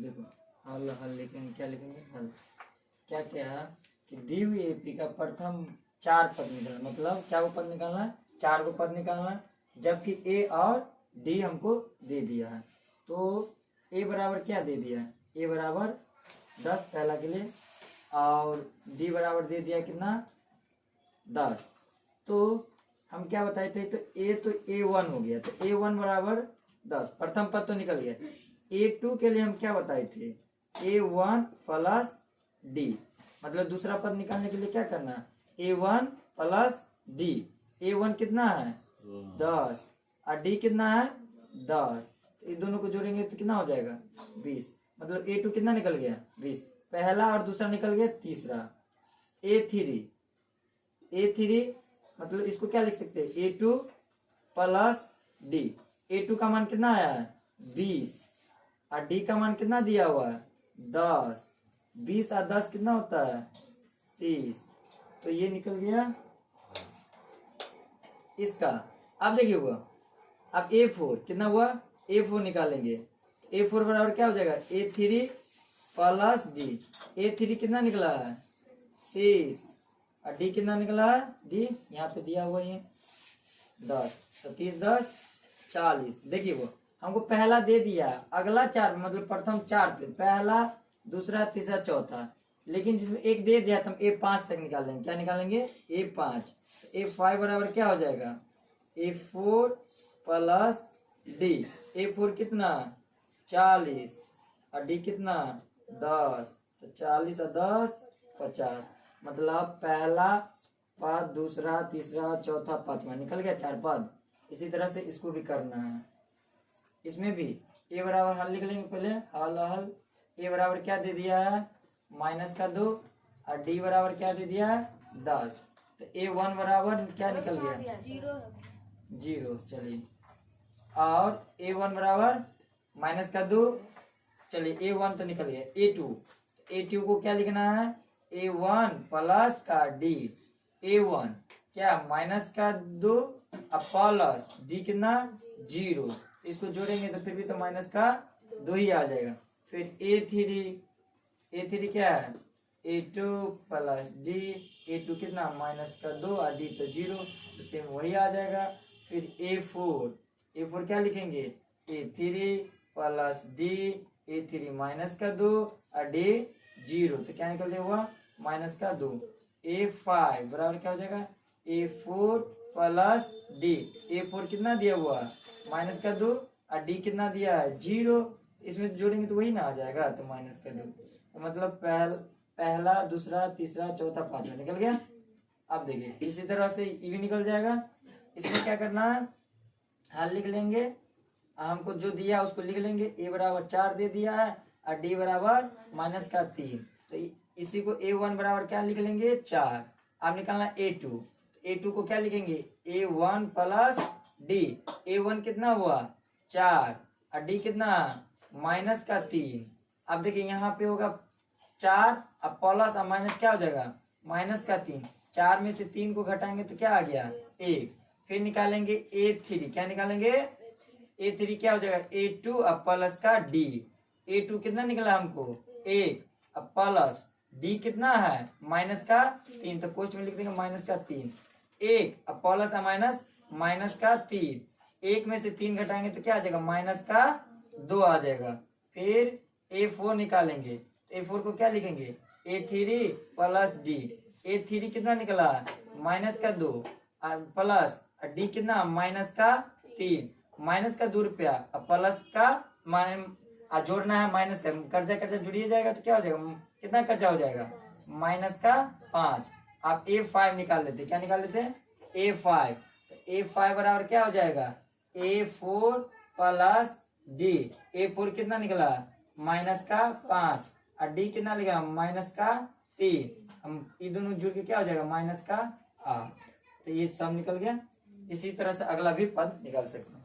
देखो हल हल लिखेंगे, क्या लिखेंगे हल। क्या क्या कि दी हुई एपी का प्रथम 4 पद निकालना, मतलब क्या वो पद निकालना है, 4 को पद निकालना है, जबकि ए और डी हमको दे दिया है। तो ए बराबर क्या दे दिया है, ए बराबर 10 पहला के लिए, और डी बराबर दे दिया कितना 10। तो हम क्या बताए थे, तो A1 हो गया, तो A1 बराबर 10, प्रथम पद तो निकल गया। A2 के लिए हम क्या बताए थे, A1 प्लस डी, मतलब दूसरा पद निकालने के लिए क्या करना है, A1 प्लस डी। A1 कितना है 10 और डी कितना है 10, तो इन दोनों को जोड़ेंगे तो कितना हो जाएगा 20, मतलब A2 कितना निकल गया 20, पहला और दूसरा निकल गया तीसरा। A3 मतलब इसको क्या लिख सकते हैं, A2 प्लस डी। A2 का मान कितना आया है 20 और डी का मान कितना दिया हुआ है 10, 20 और 10 कितना होता है 30, तो ये निकल गया इसका। अब देखिए हुआ, अब A4 कितना हुआ, A4 निकालेंगे, A4 बराबर क्या हो जाएगा A3 प्लस डी। A3 कितना निकला है 30 और डी कितना निकला है, डी यहाँ पे दिया हुआ है 10, तो 30 10 40। देखिए वो हमको पहला दे दिया, अगला 4 मतलब प्रथम 4 पे पहला दूसरा तीसरा चौथा, लेकिन जिसमें एक दे दिया तो हम A5 तक निकालेंगे। क्या निकालेंगे A5, A5 बराबर क्या हो जाएगा A4 प्लस डी। A4 कितना 40 और डी कितना 10, तो 40 और 10 50, मतलब पहला पद दूसरा तीसरा चौथा पांचवा निकल गया 4 पद। इसी तरह से इसको भी करना है, इसमें भी ए बराबर हल लिख लेंगे पहले, हल हल। ए बराबर क्या दे दिया है -2 और डी बराबर क्या दे दिया है 10, तो A1 बराबर क्या निकल गया 0। चलिए, और A1 बराबर -2, चलिए A1 तो निकल गया। A2 को क्या लिखना है A1 प्लस का डी। A1 क्या -2 और प्लस डी कितना 0, तो इसको जोड़ेंगे तो फिर भी तो -2 ही आ जाएगा। फिर A3 क्या है A2 प्लस डी, A2 कितना -2 और डी तो 0, तो सेम वही आ जाएगा। फिर A4 क्या लिखेंगे A3 प्लस डी, A3 -2 और डी 0, तो क्या निकल जाएगा -2। A5 बराबर क्या हो जाएगा A4 प्लस डी। A4 कितना दिया हुआ -2 और डी कितना दिया है 0, इसमें जोड़ेंगे तो वही ना आ जाएगा, तो -2, तो मतलब पहला दूसरा तीसरा चौथा पांचवा निकल गया। अब देखिए इसी तरह से ये भी निकल जाएगा। इसमें क्या करना है, हल लिख लेंगे, हमको जो दिया उसको लिख लेंगे। A बराबर 4 दे दिया है और डी बराबर -3, तो इसी को A1 बराबर क्या लिख लेंगे 4। अब निकालना A2 को क्या लिखेंगे A1 प्लस डी। A1 कितना हुआ 4 और डी कितना -3। अब देखिए यहाँ पे होगा 4 और प्लस और माइनस क्या हो जाएगा -3, 4 में से 3 को घटाएंगे तो क्या आ गया 1। फिर निकालेंगे A3, क्या निकालेंगे A3 क्या हो जाएगा A2 और प्लस का डी। A2 कितना निकला हमको 1 और प्लस डी कितना है -3, तो पोस्ट में लिख देंगे -3, 1 और प्लस और -3, 1 में से 3 घटाएंगे तो क्या आ जाएगा -2 आ जाएगा। फिर A4 निकालेंगे, A4 को क्या लिखेंगे A3 प्लस डी। A3 कितना निकला -2 प्लस डी कितना -3, -2 रुपया और प्लस का जोड़ना है माइनस का, कर्जा जुड़िए जाएगा तो क्या हो जाएगा, कितना कर्जा हो जाएगा -5। आप A5 निकाल लेते, क्या निकाल लेते A5, तो A5 बराबर क्या हो जाएगा A4 प्लस डी। A4 कितना निकला -5 और डी कितना निकला -3, हम ये दोनों जुड़ के क्या हो जाएगा -8, तो ये सब निकल गया। इसी तरह से अगला भी पद निकाल सकते हैं।